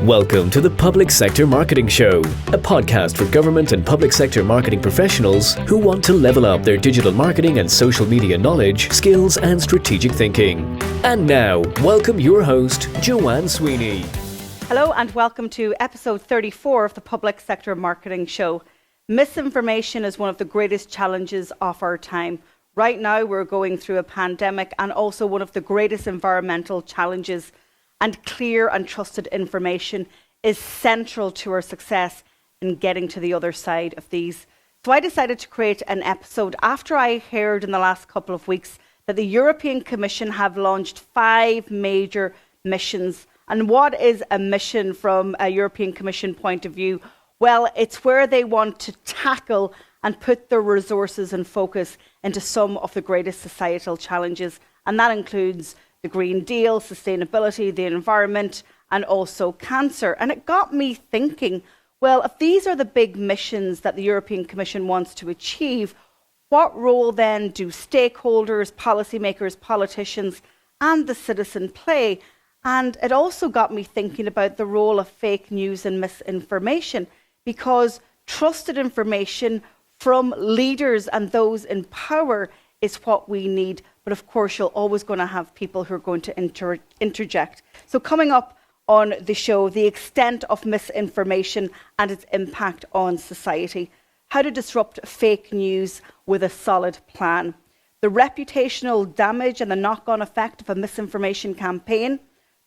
Welcome to the Public Sector Marketing Show, a podcast for government and public sector marketing professionals who want to level up their digital marketing and social media knowledge, skills, and strategic thinking. And now, welcome your host, Joanne Sweeney. Hello and welcome to episode 34 of the Public Sector Marketing Show. Misinformation is one of the greatest challenges of our time. Right now, we're going through a pandemic and also one of the greatest environmental challenges. And clear and trusted information is central to our success in getting to the other side of these. So I decided to create an episode after I heard in the last couple of weeks that the European Commission have launched 5 major missions. And what is a mission from a European Commission point of view? Well, it's where they want to tackle and put their resources and focus into some of the greatest societal challenges. And that includes the Green Deal, sustainability, the environment, and also cancer. And it got me thinking, well, if these are the big missions that the European Commission wants to achieve, what role then do stakeholders, policymakers, politicians, and the citizen play? And it also got me thinking about the role of fake news and misinformation, because trusted information from leaders and those in power is what we need. But of course, you're always going to have people who are going to interject. So coming up on the show, the extent of misinformation and its impact on society, how to disrupt fake news with a solid plan, the reputational damage and the knock-on effect of a misinformation campaign,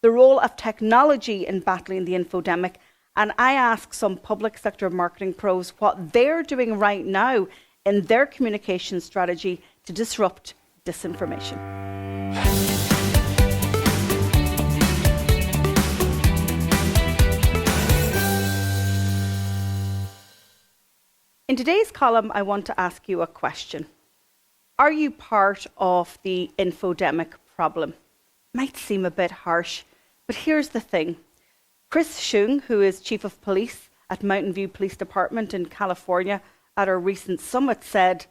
the role of technology in battling the infodemic, and I ask some public sector marketing pros what they're doing right now in their communication strategy to disrupt disinformation. In today's column, I want to ask you a question. Are you part of the infodemic problem? Might seem a bit harsh, but here's the thing. Chris Shung, who is Chief of Police at Mountain View Police Department in California at our recent summit, said,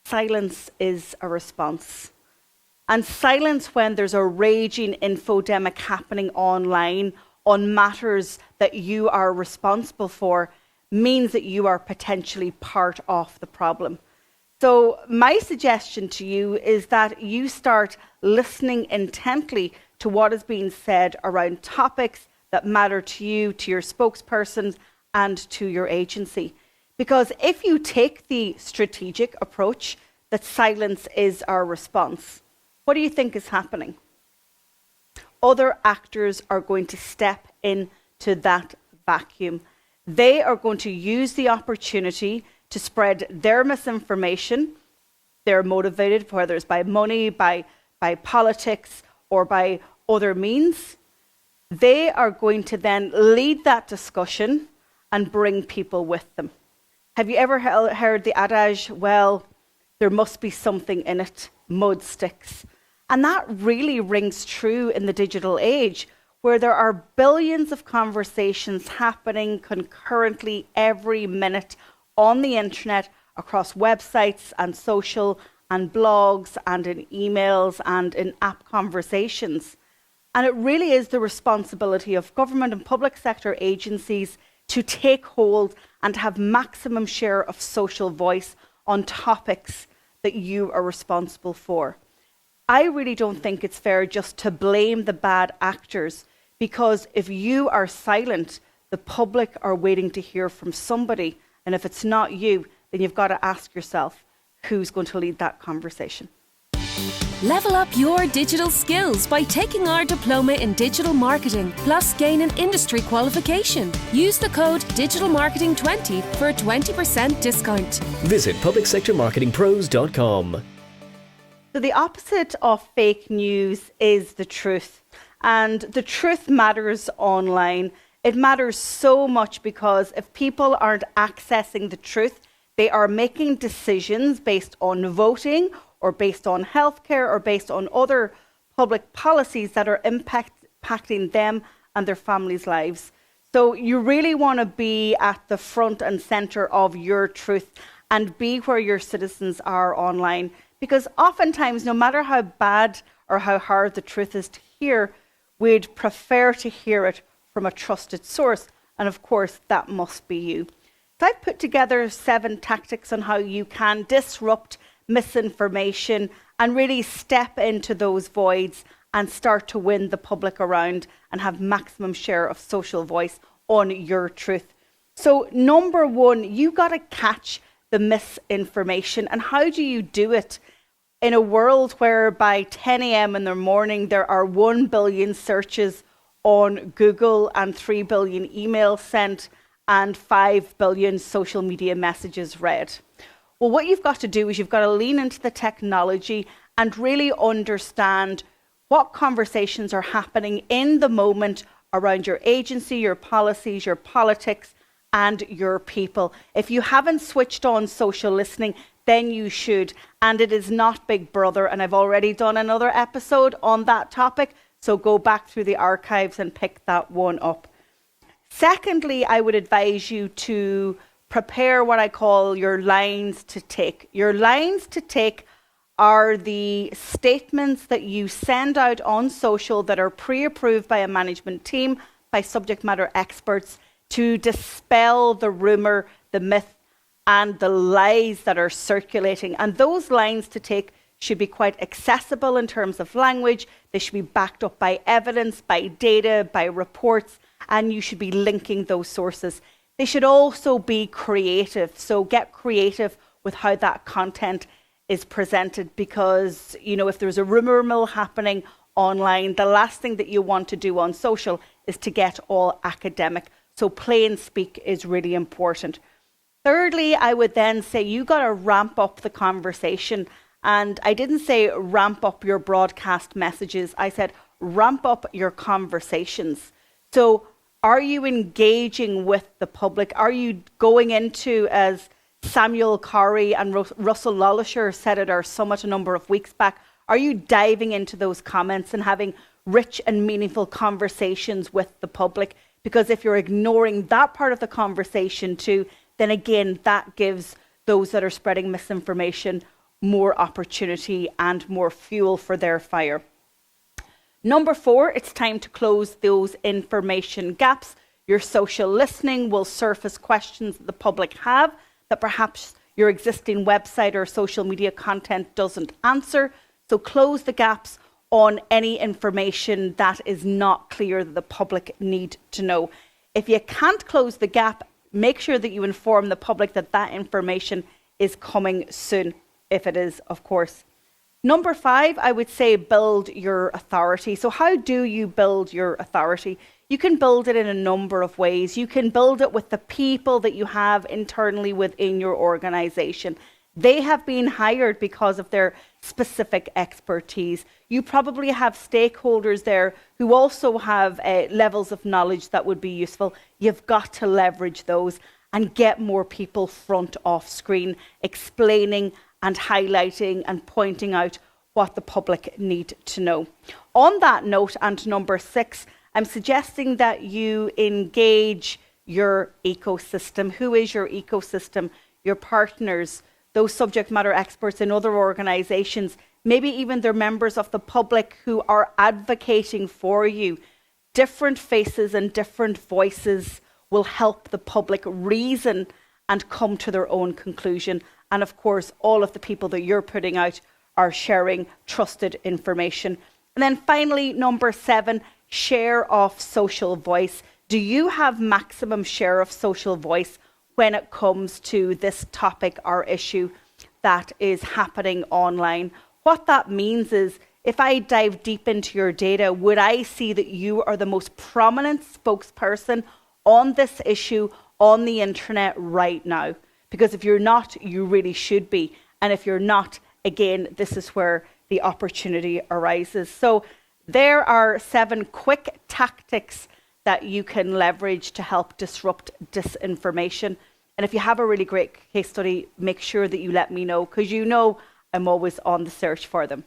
silence is a response. And silence when there's a raging infodemic happening online on matters that you are responsible for means that you are potentially part of the problem. So my suggestion to you is that you start listening intently to what is being said around topics that matter to you, to your spokespersons, and to your agency. Because if you take the strategic approach that silence is our response, what do you think is happening? Other actors are going to step into that vacuum. They are going to use the opportunity to spread their misinformation. They're motivated, whether it's by money, by politics, or by other means. They are going to then lead that discussion and bring people with them. Have you ever heard the adage, well, there must be something in it, mud sticks? And that really rings true in the digital age, where there are billions of conversations happening concurrently every minute on the internet, across websites and social and blogs and in emails and in app conversations. And it really is the responsibility of government and public sector agencies to take hold and have maximum share of social voice on topics that you are responsible for. I really don't think it's fair just to blame the bad actors, because if you are silent, the public are waiting to hear from somebody. And if it's not you, then you've got to ask yourself, who's going to lead that conversation? Level up your digital skills by taking our diploma in digital marketing, plus gain an industry qualification. Use the code DigitalMarketing20 for a 20% discount. Visit publicsectormarketingpros.com. So the opposite of fake news is the truth. And the truth matters online. It matters so much because if people aren't accessing the truth, they are making decisions based on voting or based on healthcare or based on other public policies that are impacting them and their families' lives. So you really want to be at the front and center of your truth and be where your citizens are online. Because oftentimes, no matter how bad or how hard the truth is to hear, we'd prefer to hear it from a trusted source. And of course, that must be you. So I've put together 7 tactics on how you can disrupt misinformation and really step into those voids and start to win the public around and have maximum share of social voice on your truth. So number 1, you got to catch the misinformation. And how do you do it? In a world where by 10 a.m. in the morning, there are 1 billion searches on Google and 3 billion emails sent and 5 billion social media messages read. Well, what you've got to do is you've got to lean into the technology and really understand what conversations are happening in the moment around your agency, your policies, your politics, and your people. If you haven't switched on social listening, then you should. And it is not Big Brother. And I've already done another episode on that topic. So go back through the archives and pick that one up. Secondly, I would advise you to prepare what I call your lines to take. Your lines to take are the statements that you send out on social that are pre-approved by a management team, by subject matter experts, to dispel the rumour, the myth, and the lies that are circulating. And those lines to take should be quite accessible in terms of language. They should be backed up by evidence, by data, by reports, and you should be linking those sources. They should also be creative. So get creative with how that content is presented, because, if there's a rumor mill happening online, the last thing that you want to do on social is to get all academic. So plain speak is really important. Thirdly, I would then say you got to ramp up the conversation. And I didn't say ramp up your broadcast messages. I said ramp up your conversations. So are you engaging with the public? Are you going into, as Samuel Corey and Russell Lollisher said at our summit a number of weeks back, are you diving into those comments and having rich and meaningful conversations with the public? Because if you're ignoring that part of the conversation too, then again, that gives those that are spreading misinformation more opportunity and more fuel for their fire. Number 4, it's time to close those information gaps. Your social listening will surface questions that the public have that perhaps your existing website or social media content doesn't answer. So close the gaps on any information that is not clear that the public need to know. If you can't close the gap, make sure that you inform the public that that information is coming soon, if it is, of course. Number 5, I would say build your authority. So how do you build your authority? You can build it in a number of ways. You can build it with the people that you have internally within your organization. They have been hired because of their specific expertise. You probably have stakeholders there who also have levels of knowledge that would be useful. You've got to leverage those and get more people front off screen, explaining and highlighting and pointing out what the public need to know. On that note, and number 6, I'm suggesting that you engage your ecosystem. Who is your ecosystem? Your partners, those subject matter experts in other organizations, maybe even they're members of the public who are advocating for you. Different faces and different voices will help the public reason and come to their own conclusion. And of course, all of the people that you're putting out are sharing trusted information. And then finally, number 7, share of social voice. Do you have maximum share of social voice when it comes to this topic or issue that is happening online? What that means is, if I dive deep into your data, would I see that you are the most prominent spokesperson on this issue on the internet right now? Because if you're not, you really should be. And if you're not, again, this is where the opportunity arises. So there are 7 quick tactics that you can leverage to help disrupt disinformation. And if you have a really great case study, make sure that you let me know, because I'm always on the search for them.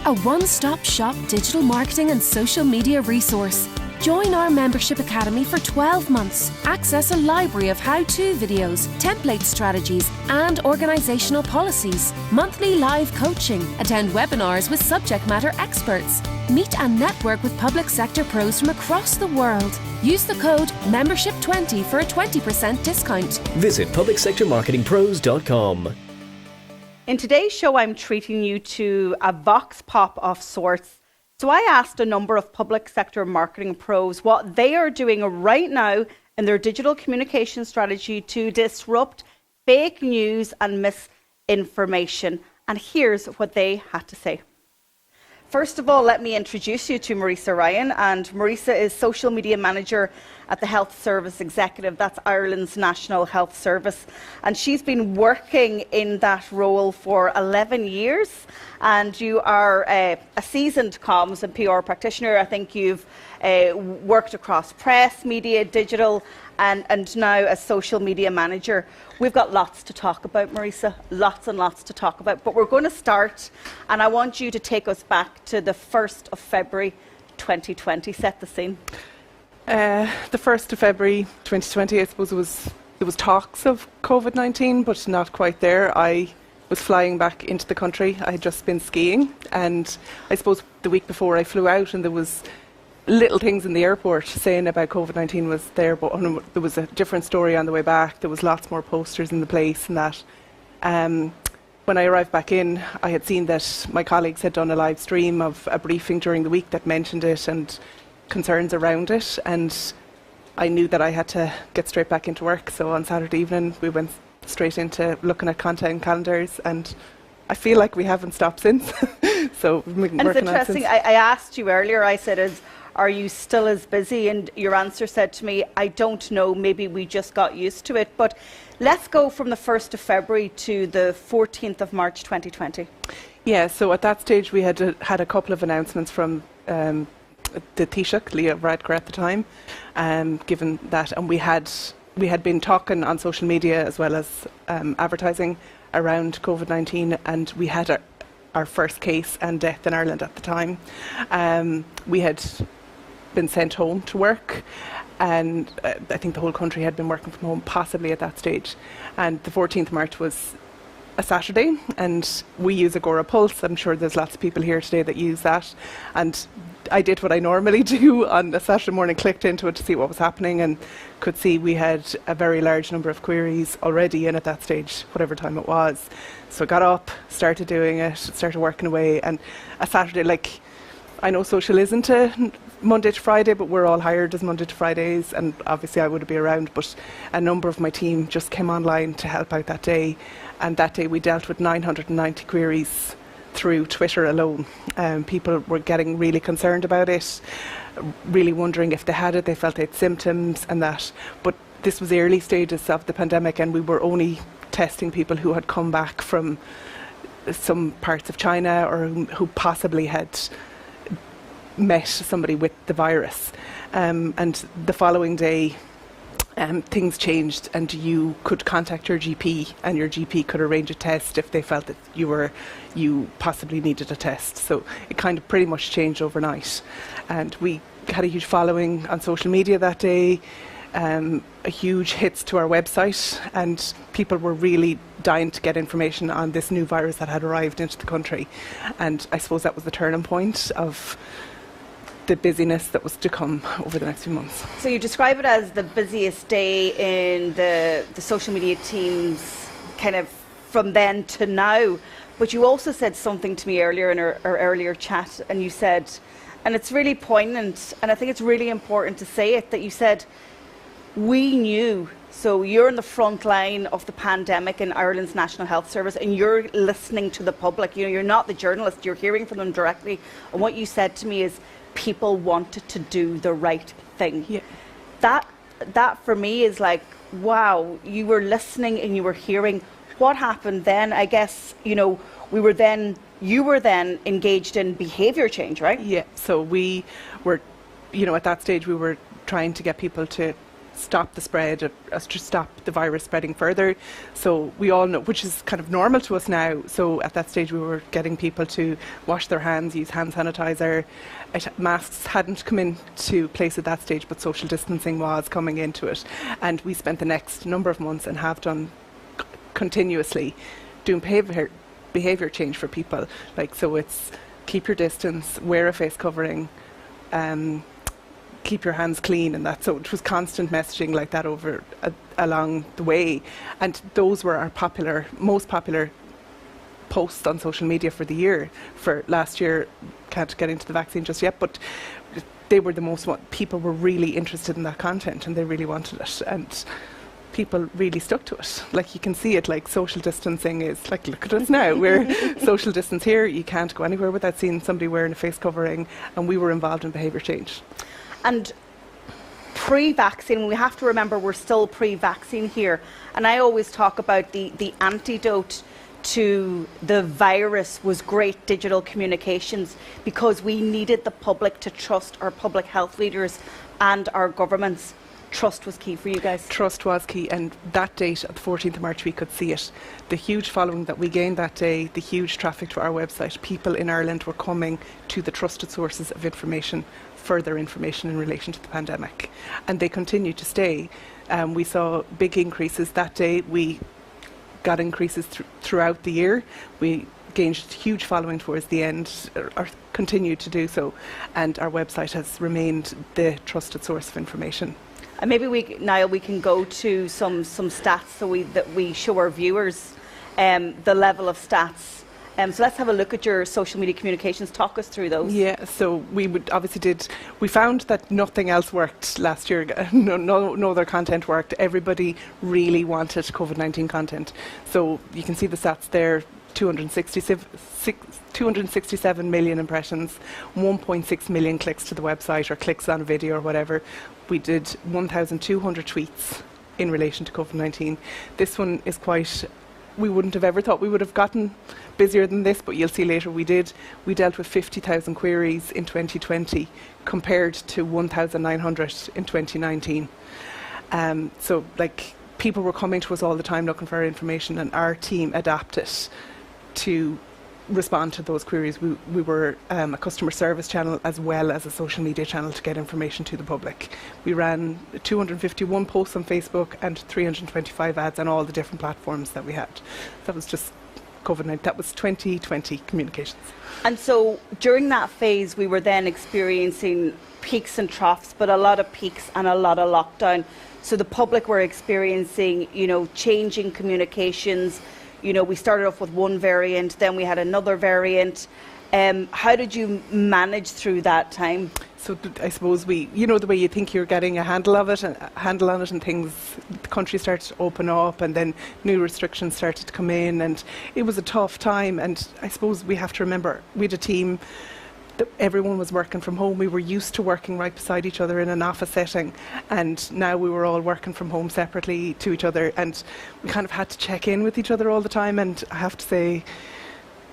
A one-stop shop digital marketing and social media resource. Join our membership academy for 12 months. Access a library of how-to videos, template strategies, and organisational policies. Monthly live coaching. Attend webinars with subject matter experts. Meet and network with public sector pros from across the world. Use the code MEMBERSHIP20 for a 20% discount. Visit publicsectormarketingpros.com. In today's show, I'm treating you to a vox pop of sorts. So I asked a number of public sector marketing pros what they are doing right now in their digital communication strategy to disrupt fake news and misinformation. And here's what they had to say. First of all, let me introduce you to Marisa Ryan. And Marisa is Social Media Manager at the Health Service Executive. That's Ireland's National Health Service. And she's been working in that role for 11 years. And you are a seasoned comms and PR practitioner. I think you've worked across press, media, digital, and now as Social Media Manager. We've got lots to talk about, Marisa, lots and lots to talk about. But we're going to start, and I want you to take us back to the 1st of February 2020. Set the scene. The 1st of February 2020, I suppose it was talks of COVID-19, but not quite there. I was flying back into the country. I had just been skiing, and I suppose the week before I flew out, and there was little things in the airport saying about COVID-19 was there, but there was a different story on the way back. There was lots more posters in the place and that. When I arrived back in, I had seen that my colleagues had done a live stream of a briefing during the week that mentioned it and concerns around it, and I knew that I had to get straight back into work. So on Saturday evening we went straight into looking at content calendars, and I feel like we haven't stopped since. So we've been and working it's on it interesting, since. I asked you earlier, I said, are you still as busy? And your answer said to me, I don't know, maybe we just got used to it. But let's go from the 1st of February to the 14th of March 2020. Yeah, so at that stage we had a couple of announcements from the Taoiseach, Leah Varadkar at the time, given that, and we had been talking on social media as well as advertising around COVID-19, and we had our first case and death in Ireland at the time. We had been sent home to work, and I think the whole country had been working from home possibly at that stage. And the 14th of March was a Saturday, and we use Agora Pulse. I'm sure there's lots of people here today that use that, and I did what I normally do on a Saturday morning, clicked into it to see what was happening, and could see we had a very large number of queries already in at that stage, whatever time it was. So I got up, started doing it, started working away, and a Saturday, like, I know social isn't a Monday to Friday, but we're all hired as Monday to Fridays, and obviously I would be around, but a number of my team just came online to help out that day, and that day we dealt with 990 queries through Twitter alone. People were getting really concerned about it, really wondering if they had it, they felt they had symptoms and that. But this was the early stages of the pandemic, and we were only testing people who had come back from some parts of China or who possibly had met somebody with the virus. And the following day, things changed, and you could contact your GP, and your GP could arrange a test if they felt that you possibly needed a test. So it kind of pretty much changed overnight, and we had a huge following on social media that day, a huge hits to our website, and people were really dying to get information on this new virus that had arrived into the country. And I suppose that was the turning point of the busyness that was to come over the next few months. So you describe it as the busiest day in the social media teams, kind of from then to now. But you also said something to me earlier in our earlier chat, and you said, and it's really poignant, and I think it's really important to say it, that you said, we knew. So you're in the front line of the pandemic in Ireland's National Health Service, and you're listening to the public. You know, you're not the journalist, you're hearing from them directly. And what you said to me is, people wanted to do the right thing. Yeah. That for me is like, wow, you were listening and you were hearing. What happened then? I guess, you know, you were then engaged in behaviour change, right? Yeah, so we were, you know, at that stage we were trying to get people to stop the spread, to stop the virus spreading further. So we all know, which is kind of normal to us now. So at that stage we were getting people to wash their hands, use hand sanitizer. Masks hadn't come into place at that stage, but social distancing was coming into it. And we spent the next number of months, and have done continuously, doing behaviour change for people. Like, so it's keep your distance, wear a face covering, keep your hands clean, and that. So it was constant messaging like that along the way, and those were our most popular posts on social media for the year. For last year, can't get into the vaccine just yet, but they were the most people were really interested in that content, and they really wanted it, and people really stuck to it. Like, you can see it, like social distancing is like, look at us now, we're social distance here, you can't go anywhere without seeing somebody wearing a face covering, and we were involved in behaviour change. And pre-vaccine, we have to remember we're still pre-vaccine here, and I always talk about the antidote to the virus was great digital communications, because we needed the public to trust our public health leaders and our governments. Trust was key for you guys. Trust was key, and that date, at the 14th of March, we could see it. The huge following that we gained that day, the huge traffic to our website, people in Ireland were coming to the trusted sources of information, further information in relation to the pandemic. And they continue to stay. We saw big increases that day. We got increases throughout the year. We gained huge following towards the end, or continued to do so. And our website has remained the trusted source of information. And maybe Niall, we can go to some stats that we show our viewers the level of stats. So let's have a look at your social media communications. Talk us through those. Yeah, so we found that nothing else worked last year. No other content worked. Everybody really wanted COVID-19 content. So you can see the stats there. 267 million impressions, 1.6 million clicks to the website, or clicks on a video or whatever. We did 1,200 tweets in relation to COVID-19. This one is quite, we wouldn't have ever thought we would have gotten busier than this, but you'll see later we did. We dealt with 50,000 queries in 2020 compared to 1,900 in 2019. So like, people were coming to us all the time looking for our information, and our team adapted to respond to those queries. We were a customer service channel as well as a social media channel to get information to the public. We ran 251 posts on Facebook and 325 ads on all the different platforms that we had. That was just COVID-19. That was 2020 communications. And so during that phase, we were then experiencing peaks and troughs, but a lot of peaks and a lot of lockdown. So the public were experiencing, changing communications. We started off with one variant, then we had another variant. How did you manage through that time? So I suppose the way you think you're getting a handle on it, and things, the country started to open up, and then new restrictions started to come in, and it was a tough time. And I suppose we have to remember, we had a team that everyone was working from home. We were used to working right beside each other in an office setting, and now we were all working from home separately to each other, and we kind of had to check in with each other all the time. And I have to say,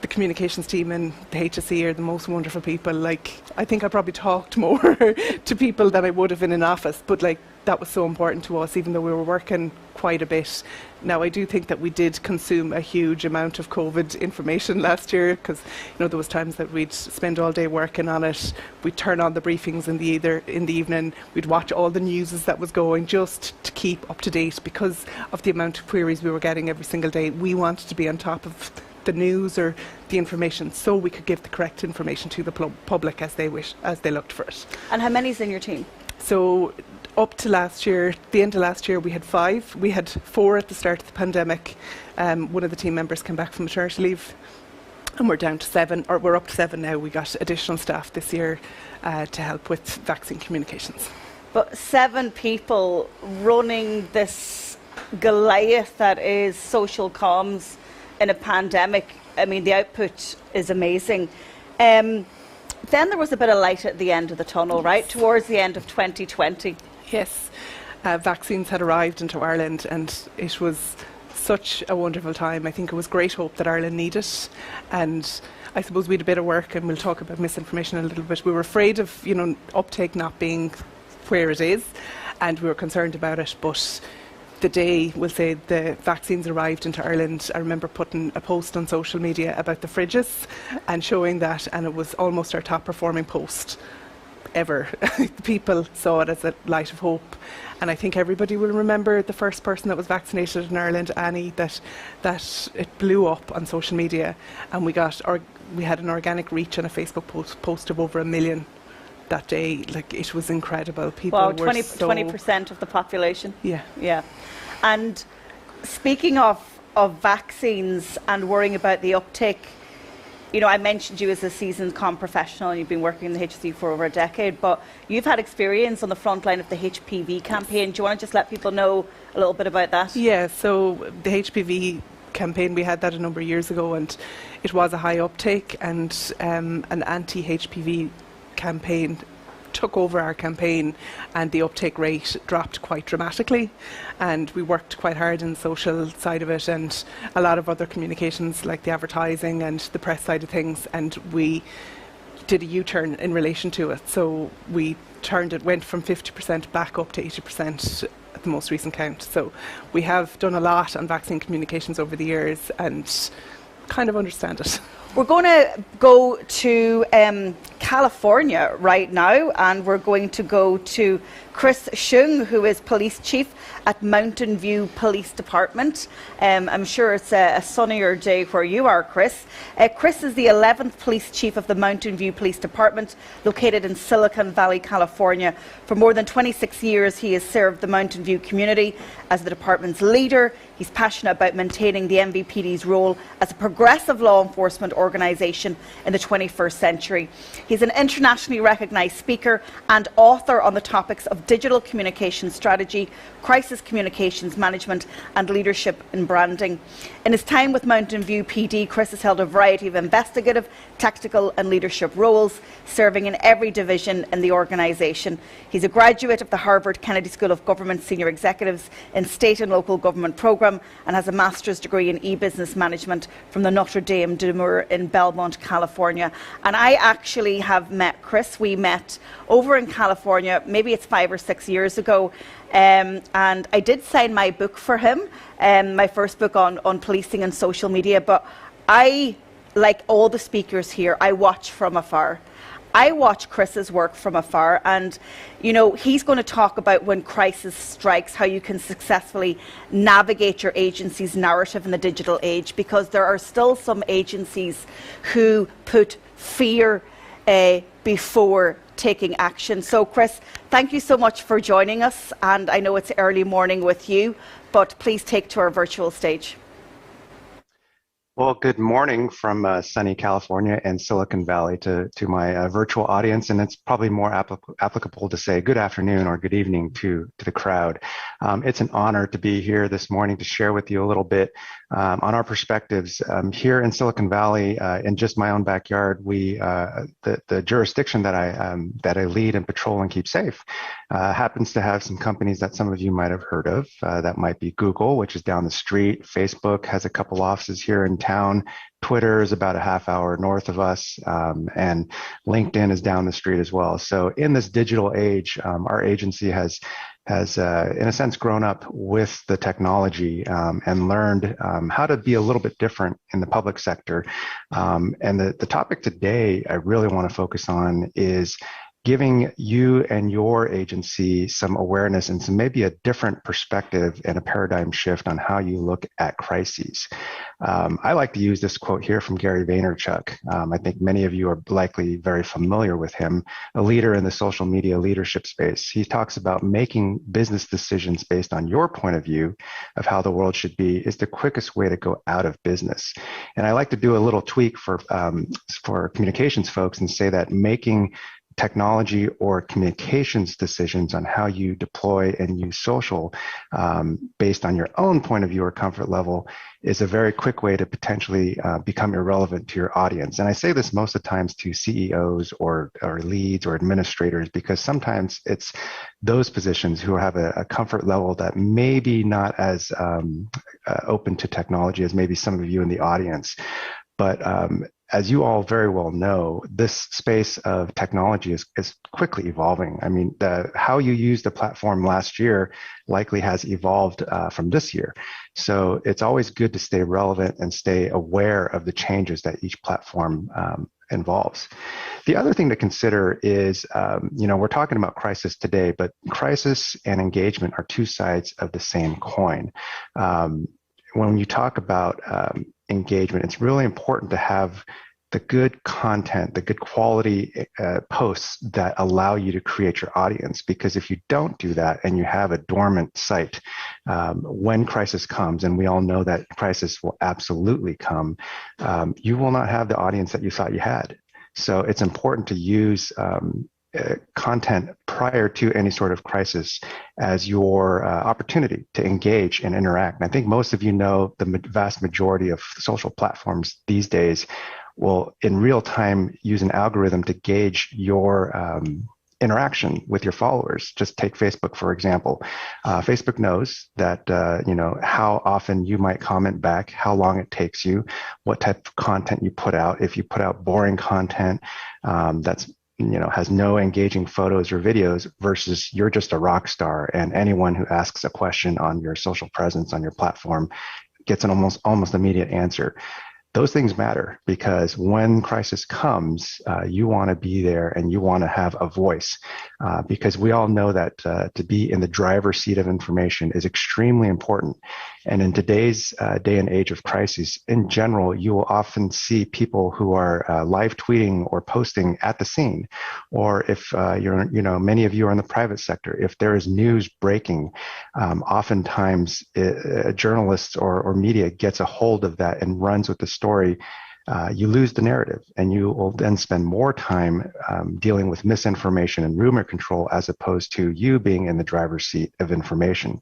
the communications team in the HSE are the most wonderful people. Like, I think I probably talked more to people than I would have in an office, but like, that was so important to us, even though we were working quite a bit. Now, I do think that we did consume a huge amount of COVID information last year, because there was times that we'd spend all day working on it. We'd turn on the briefings in the evening. We'd watch all the news that was going, just to keep up to date, because of the amount of queries we were getting every single day. We wanted to be on top of the news or the information, so we could give the correct information to the public as they looked for it. And how many's in your team? So up to last year, the end of last year, we had 5. We had 4 at the start of the pandemic. One of the team members came back from maternity leave, and we're down to 7, or we're up to 7 now. We got additional staff this year to help with vaccine communications. But 7 people running this Goliath that is social comms in a pandemic. I mean, the output is amazing. Then there was a bit of light at the end of the tunnel, right? Towards the end of 2020. Yes. Vaccines had arrived into Ireland, and it was such a wonderful time. I think it was great hope that Ireland needed. And I suppose we had a bit of work, and we'll talk about misinformation a little bit. We were afraid of, uptake not being where it is. and we were concerned about it. But the day, we'll say, the vaccines arrived into Ireland, I remember putting a post on social media about the fridges and showing that, and it was almost our top performing post ever. People saw it as a light of hope, and I think everybody will remember the first person that was vaccinated in Ireland, Annie, that it blew up on social media, and we had an organic reach on a Facebook post of over 1 million that day. Like, it was incredible. People were 20% of the population. Yeah. And speaking of vaccines and worrying about the uptake, you know, I mentioned you as a seasoned comm professional, and you've been working in the HSE for over a decade, but you've had experience on the front line of the HPV campaign. Do you want to just let people know a little bit about that? Yeah, so the HPV campaign, we had that a number of years ago, and it was a high uptake, and an anti-HPV campaign took over our campaign, and the uptake rate dropped quite dramatically, and we worked quite hard in the social side of it and a lot of other communications like the advertising and the press side of things, and we did a U-turn in relation to it. So we went from 50% back up to 80% at the most recent count. So we have done a lot on vaccine communications over the years and kind of understand it. We're going to go to California right now, and we're going to go to Chris Shung, who is police chief at Mountain View Police Department. I'm sure it's a sunnier day where you are, Chris. Chris is the 11th police chief of the Mountain View Police Department, located in Silicon Valley, California. For more than 26 years, he has served the Mountain View community as the department's leader. He's passionate about maintaining the MVPD's role as a progressive law enforcement organisation in the 21st century. He's an internationally recognised speaker and author on the topics of digital communication strategy, crisis communications management and leadership in branding. In his time with Mountain View PD, Chris has held a variety of investigative, tactical and leadership roles, serving in every division in the organisation. He's a graduate of the Harvard Kennedy School of Government Senior Executives in State and Local Government Programme, and has a master's degree in e-business management from the Notre Dame de Namur in Belmont, California. And I actually have met Chris. We met over in California, maybe it's 5 or 6 years ago, and I did sign my book for him, my first book on policing and social media. But I, like all the speakers here, I watch from afar. I watch Chris's work from afar, and you know, he's going to talk about when crisis strikes, how you can successfully navigate your agency's narrative in the digital age, because there are still some agencies who put fear before taking action. So Chris, thank you so much for joining us, and I know it's early morning with you, but please take to our virtual stage. Well, good morning from sunny California and Silicon Valley to my virtual audience, and it's probably more applicable to say good afternoon or good evening to the crowd. It's an honor to be here this morning to share with you a little bit on our perspectives here in Silicon Valley. In just my own backyard, the jurisdiction that I lead and patrol and keep safe happens to have some companies that some of you might have heard of. That might be Google, which is down the street. Facebook has a couple offices here in town. Twitter is about a half hour north of us, and LinkedIn is down the street as well. So in this digital age, our agency has in a sense grown up with the technology and learned how to be a little bit different in the public sector. And the topic today I really want to focus on is giving you and your agency some awareness and some maybe a different perspective and a paradigm shift on how you look at crises. I like to use this quote here from Gary Vaynerchuk. I think many of you are likely very familiar with him, a leader in the social media leadership space. He talks about making business decisions based on your point of view of how the world should be is the quickest way to go out of business. And I like to do a little tweak for communications folks and say that making technology or communications decisions on how you deploy and use social based on your own point of view or comfort level is a very quick way to potentially become irrelevant to your audience. And I say this most of the times to CEOs or leads or administrators, because sometimes it's those positions who have a comfort level that maybe not as open to technology as maybe some of you in the audience. But as you all very well know, this space of technology is quickly evolving. I mean, how you used the platform last year likely has evolved from this year. So it's always good to stay relevant and stay aware of the changes that each platform involves. The other thing to consider is, we're talking about crisis today, but crisis and engagement are two sides of the same coin. When you talk about engagement, it's really important to have the good content, the good quality posts that allow you to create your audience. Because if you don't do that and you have a dormant site, when crisis comes, and we all know that crisis will absolutely come, you will not have the audience that you thought you had. So it's important to use content prior to any sort of crisis as your opportunity to engage and interact. And I think most of you know the vast majority of social platforms these days will in real time use an algorithm to gauge your interaction with your followers. Just take Facebook, for example. Facebook knows that, how often you might comment back, how long it takes you, what type of content you put out. If you put out boring content that's has no engaging photos or videos versus you're just a rock star and anyone who asks a question on your social presence on your platform gets an almost immediate answer. Those things matter because when crisis comes, you want to be there and you want to have a voice because we all know that to be in the driver's seat of information is extremely important. And in today's day and age of crisis, in general, you will often see people who are live tweeting or posting at the scene. Or if many of you are in the private sector, if there is news breaking, oftentimes journalists or media gets a hold of that and runs with the story. You lose the narrative and you will then spend more time dealing with misinformation and rumor control as opposed to you being in the driver's seat of information.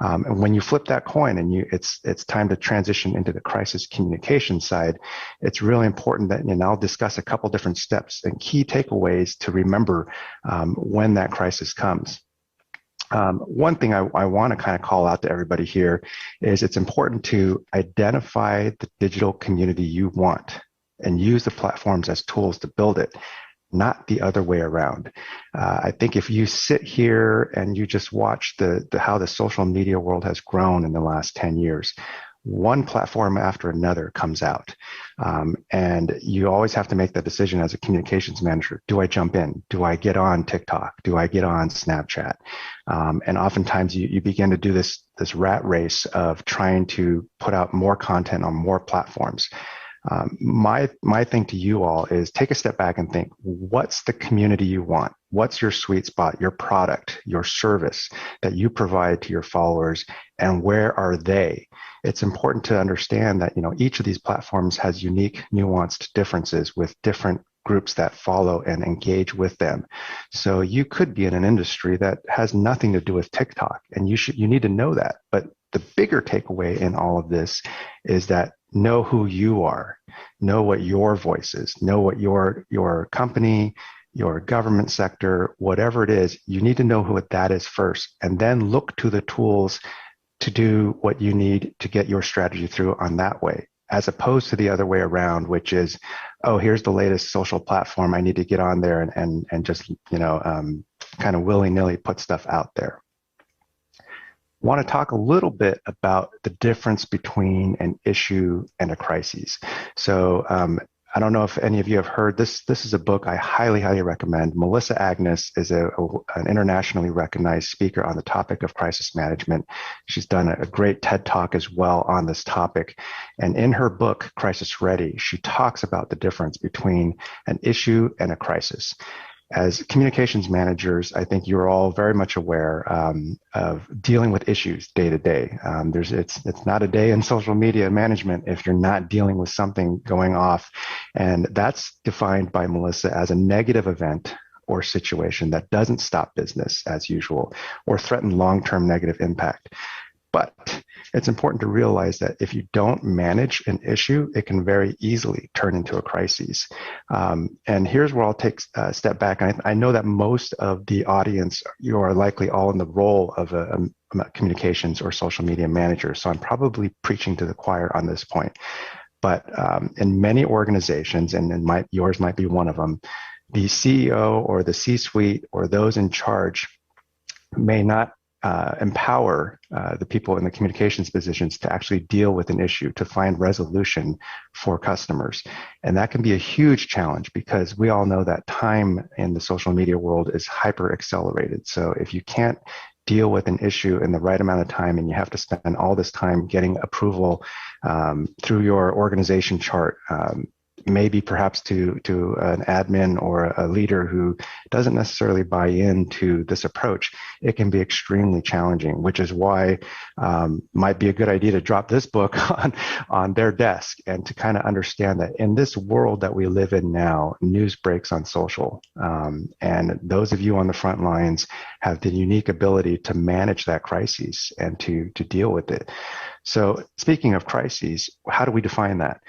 And when you flip that coin and it's time to transition into the crisis communication side, it's really important that, and I'll discuss a couple different steps and key takeaways to remember when that crisis comes. One thing I want to kind of call out to everybody here is it's important to identify the digital community you want and use the platforms as tools to build it, not the other way around. I think if you sit here and you just watch how the social media world has grown in the last 10 years, one platform after another comes out. And you always have to make the decision as a communications manager. Do I jump in? Do I get on TikTok? Do I get on Snapchat? And oftentimes you begin to do this rat race of trying to put out more content on more platforms. My thing to you all is take a step back and think, what's the community you want? What's your sweet spot, your product, your service that you provide to your followers, and where are they? It's important to understand that, each of these platforms has unique, nuanced differences with different groups that follow and engage with them. So you could be in an industry that has nothing to do with TikTok, and you need to know that. But the bigger takeaway in all of this is that know who you are, know what your voice is, know what your company, your government sector, whatever it is, you need to know who that is first, and then look to the tools to do what you need to get your strategy through on that way, as opposed to the other way around, which is, oh, here's the latest social platform. I need to get on there and just, kind of willy-nilly put stuff out there. Want to talk a little bit about the difference between an issue and a crisis. So I don't know if any of you have heard this. This is a book I highly, highly recommend. Melissa Agnes is an internationally recognized speaker on the topic of crisis management. She's done a great TED Talk as well on this topic. And in her book, Crisis Ready, she talks about the difference between an issue and a crisis. As communications managers, I think you're all very much aware of dealing with issues day to day. It's not a day in social media management if you're not dealing with something going off. And that's defined by Melissa as a negative event or situation that doesn't stop business as usual or threaten long-term negative impact. But it's important to realize that if you don't manage an issue, it can very easily turn into a crisis. And here's where I'll take a step back. I know that most of the audience, you are likely all in the role of a communications or social media manager. So I'm probably preaching to the choir on this point. But in many organizations, and yours might be one of them, the CEO or the C-suite or those in charge may not empower the people in the communications positions to actually deal with an issue, to find resolution for customers. And that can be a huge challenge because we all know that time in the social media world is hyper accelerated. So if you can't deal with an issue in the right amount of time and you have to spend all this time getting approval through your organization chart, maybe perhaps to an admin or a leader who doesn't necessarily buy into this approach, it can be extremely challenging, which is why might be a good idea to drop this book on their desk and to kind of understand that in this world that we live in now, news breaks on social. And those of you on the front lines have the unique ability to manage that crisis and to deal with it. So speaking of crises, how do we define that?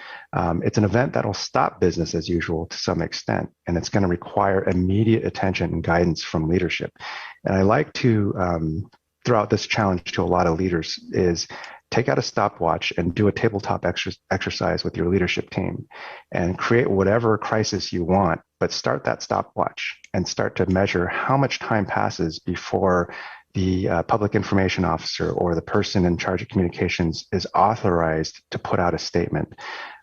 It's an event that'll stop business as usual to some extent, and it's going to require immediate attention and guidance from leadership. And I like to throw out this challenge to a lot of leaders is take out a stopwatch and do a tabletop exercise with your leadership team and create whatever crisis you want, but start that stopwatch and start to measure how much time passes before the public information officer or the person in charge of communications is authorized to put out a statement.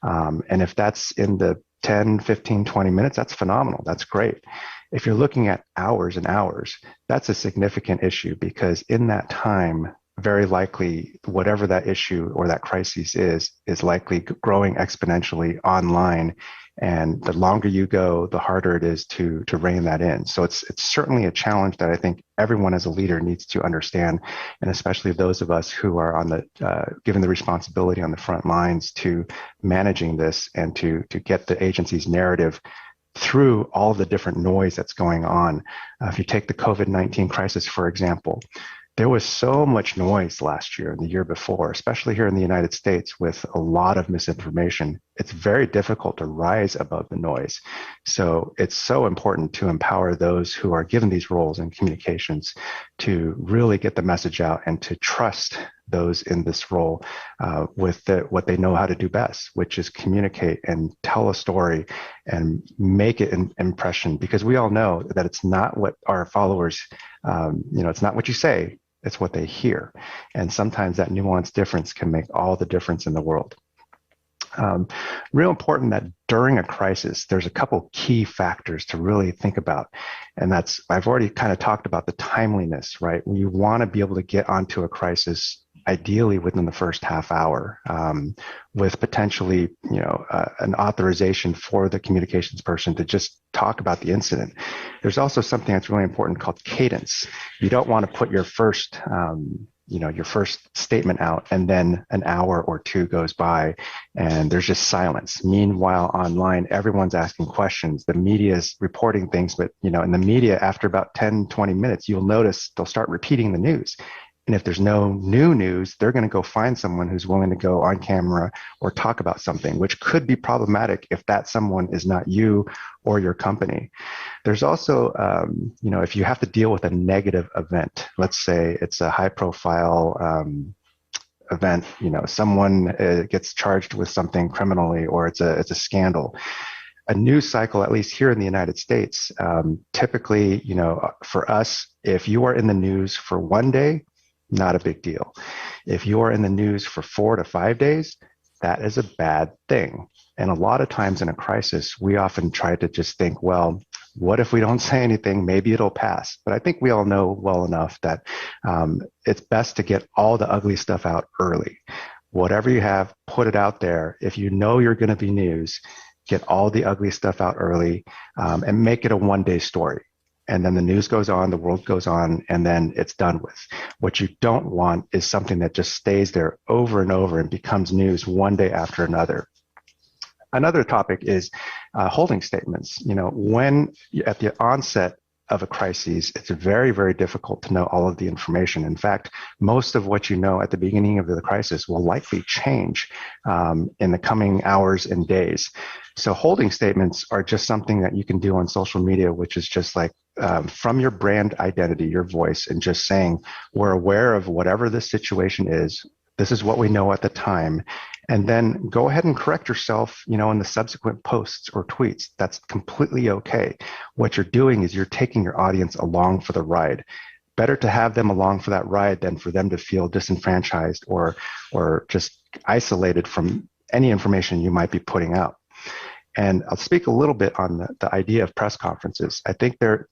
And if that's in the 10, 15, 20 minutes, that's phenomenal. That's great. If you're looking at hours and hours, that's a significant issue because in that time, very likely whatever that issue or that crisis is likely growing exponentially online. And the longer you go, the harder it is to rein that in. So it's certainly a challenge that I think everyone as a leader needs to understand, and especially those of us who are on given the responsibility on the front lines to managing this and to get the agency's narrative through all the different noise that's going on. If you take the COVID-19 crisis, for example, there was so much noise last year and the year before, especially here in the United States with a lot of misinformation. It's very difficult to rise above the noise. So it's so important to empower those who are given these roles in communications to really get the message out and to trust those in this role with what they know how to do best, which is communicate and tell a story and make it an impression, because we all know that it's not what our followers, it's not what you say, it's what they hear. And sometimes that nuanced difference can make all the difference in the world. Real important that during a crisis, there's a couple key factors to really think about. And I've already kind of talked about the timeliness, right? You want to be able to get onto a crisis ideally within the first half hour, with potentially, an authorization for the communications person to just talk about the incident. There's also something that's really important called cadence. You don't want to put your first statement out and then an hour or two goes by and there's just silence. Meanwhile, online, everyone's asking questions. The media is reporting things, but, in the media, after about 10, 20 minutes, you'll notice they'll start repeating the news. And if there's no new news, they're going to go find someone who's willing to go on camera or talk about something, which could be problematic if that someone is not you or your company. There's also, if you have to deal with a negative event, let's say it's a high profile event, someone gets charged with something criminally or it's a scandal. A news cycle, at least here in the United States, typically, for us, if you are in the news for one day, not a big deal. If you are in the news for 4 to 5 days, that is a bad thing. And a lot of times in a crisis, we often try to just think, well, what if we don't say anything? Maybe it'll pass. But I think we all know well enough that it's best to get all the ugly stuff out early. Whatever you have, put it out there. If you know you're going to be news, get all the ugly stuff out early and make it a one-day story. And then the news goes on, the world goes on, and then it's done with. What you don't want is something that just stays there over and over and becomes news one day after another. Another topic is holding statements. When at the onset of a crisis, it's very, very difficult to know all of the information. In fact, most of what you know at the beginning of the crisis will likely change in the coming hours and days. So holding statements are just something that you can do on social media, which is just like from your brand identity, your voice, and just saying, we're aware of whatever this situation is. This is what we know at the time. And then go ahead and correct yourself, in the subsequent posts or tweets. That's completely okay. What you're doing is you're taking your audience along for the ride. Better to have them along for that ride than for them to feel disenfranchised or just isolated from any information you might be putting out. And I'll speak a little bit on the idea of press conferences. I think they're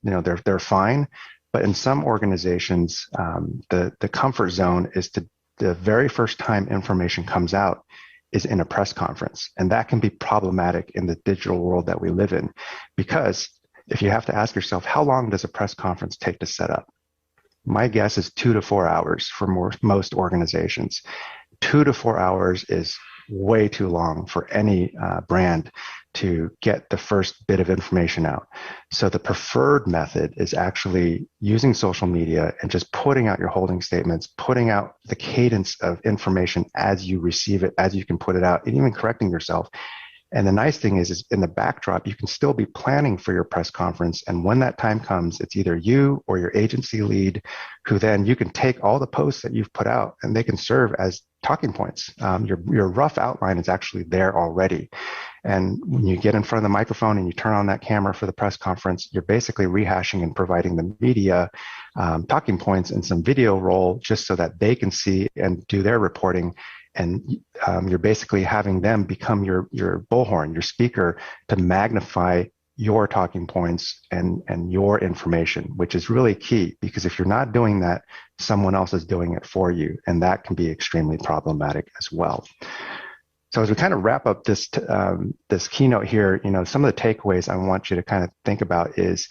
fine, but in some organizations, the comfort zone is the very first time information comes out is in a press conference. And that can be problematic in the digital world that we live in, because if you have to ask yourself, how long does a press conference take to set up? My guess is 2 to 4 hours for most organizations. 2 to 4 hours is way too long for any brand to get the first bit of information out. So the preferred method is actually using social media and just putting out your holding statements, putting out the cadence of information as you receive it, as you can put it out, and even correcting yourself. And the nice thing is in the backdrop, you can still be planning for your press conference. And when that time comes, it's either you or your agency lead who then you can take all the posts that you've put out and they can serve as talking points. Your rough outline is actually there already. And when you get in front of the microphone and you turn on that camera for the press conference, you're basically rehashing and providing the media talking points and some video roll just so that they can see and do their reporting. And you're basically having them become your bullhorn, your speaker, to magnify your talking points and your information, which is really key, because if you're not doing that, someone else is doing it for you, and that can be extremely problematic as well. So as we kind of wrap up this keynote here, some of the takeaways I want you to kind of think about is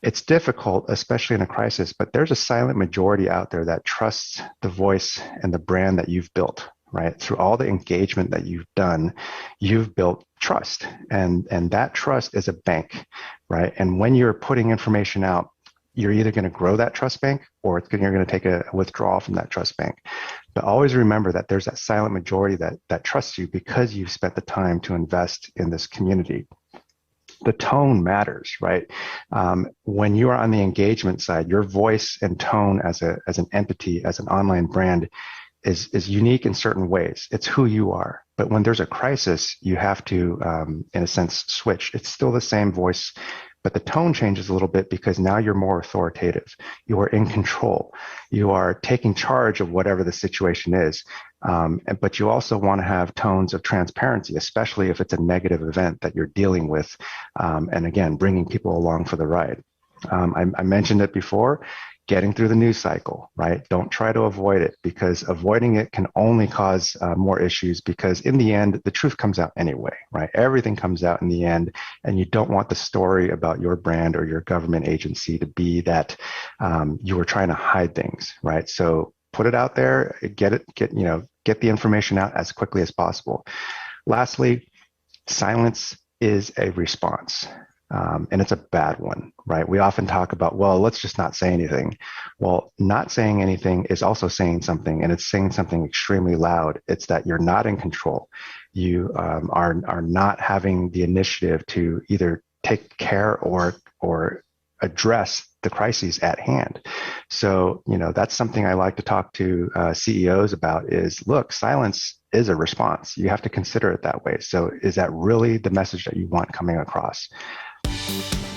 it's difficult, especially in a crisis, but there's a silent majority out there that trusts the voice and the brand that you've built. Right? Through all the engagement that you've done, you've built trust, and that trust is a bank, right? And when you're putting information out, you're either going to grow that trust bank or you're going to take a withdrawal from that trust bank. But always remember that there's that silent majority that trusts you because you've spent the time to invest in this community. The tone matters, right? When you are on the engagement side, your voice and tone as an entity, as an online brand, is unique in certain ways. It's who you are. But when there's a crisis, you have to, in a sense, switch. It's still the same voice, but the tone changes a little bit because now you're more authoritative. You are in control. You are taking charge of whatever the situation is. But you also want to have tones of transparency, especially if it's a negative event that you're dealing with. And again, bringing people along for the ride. I mentioned it before. Getting through the news cycle, right? Don't try to avoid it, because avoiding it can only cause more issues, because in the end, the truth comes out anyway, right? Everything comes out in the end, and you don't want the story about your brand or your government agency to be that you were trying to hide things, right? So put it out there, get the information out as quickly as possible. Lastly, silence is a response. And it's a bad one, right? We often talk about, well, let's just not say anything. Well, not saying anything is also saying something, and it's saying something extremely loud. It's that you're not in control. You are not having the initiative to either take care or address the crises at hand. So, that's something I like to talk to CEOs about is, look, silence is a response. You have to consider it that way. So is that really the message that you want coming across?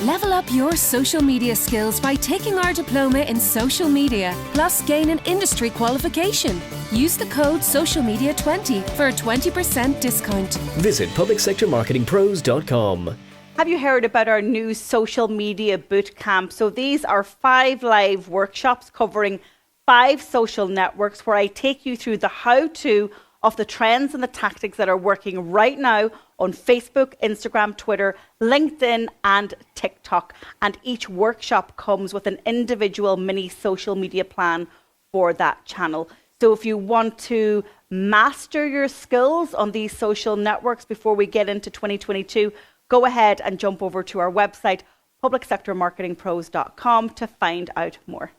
Level up your social media skills by taking our diploma in social media, plus gain an industry qualification. Use the code SOCIALMEDIA20 for a 20% discount. Visit publicsectormarketingpros.com. Have you heard about our new social media bootcamp? So these are 5 live workshops covering 5 social networks where I take you through the how-to of the trends and the tactics that are working right now on Facebook, Instagram, Twitter, LinkedIn, and TikTok. And each workshop comes with an individual mini social media plan for that channel. So if you want to master your skills on these social networks before we get into 2022, go ahead and jump over to our website, publicsectormarketingpros.com, to find out more.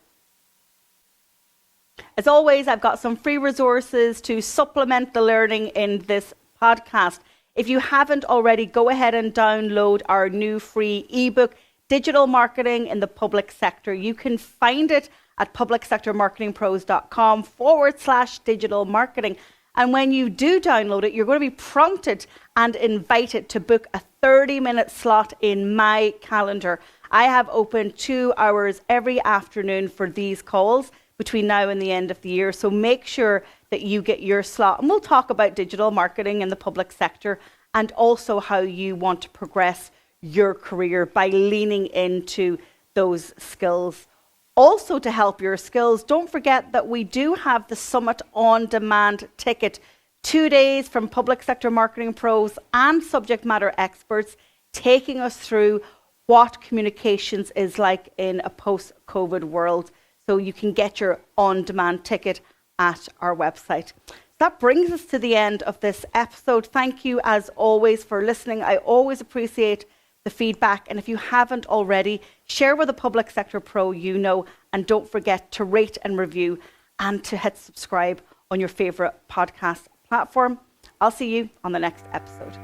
As always, I've got some free resources to supplement the learning in this podcast. If you haven't already, go ahead and download our new free ebook, Digital Marketing in the Public Sector. You can find it at publicsectormarketingpros.com/digital marketing. And when you do download it, you're going to be prompted and invited to book a 30-minute slot in my calendar. I have open 2 hours every afternoon for these calls between now and the end of the year. So make sure that you get your slot. And we'll talk about digital marketing in the public sector and also how you want to progress your career by leaning into those skills. Also, to help your skills, don't forget that we do have the Summit On Demand ticket. 2 days from public sector marketing pros and subject matter experts taking us through what communications is like in a post-COVID world. So you can get your on-demand ticket at our website. That brings us to the end of this episode. Thank you, as always, for listening. I always appreciate the feedback. And if you haven't already, share with a public sector pro you know, and don't forget to rate and review and to hit subscribe on your favorite podcast platform. I'll see you on the next episode.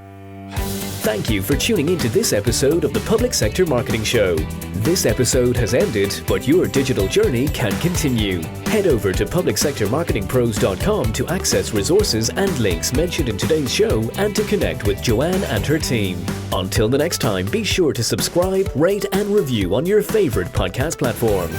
Thank you for tuning into this episode of the Public Sector Marketing Show. This episode has ended, but your digital journey can continue. Head over to publicsectormarketingpros.com to access resources and links mentioned in today's show and to connect with Joanne and her team. Until the next time, be sure to subscribe, rate, and review on your favorite podcast platform.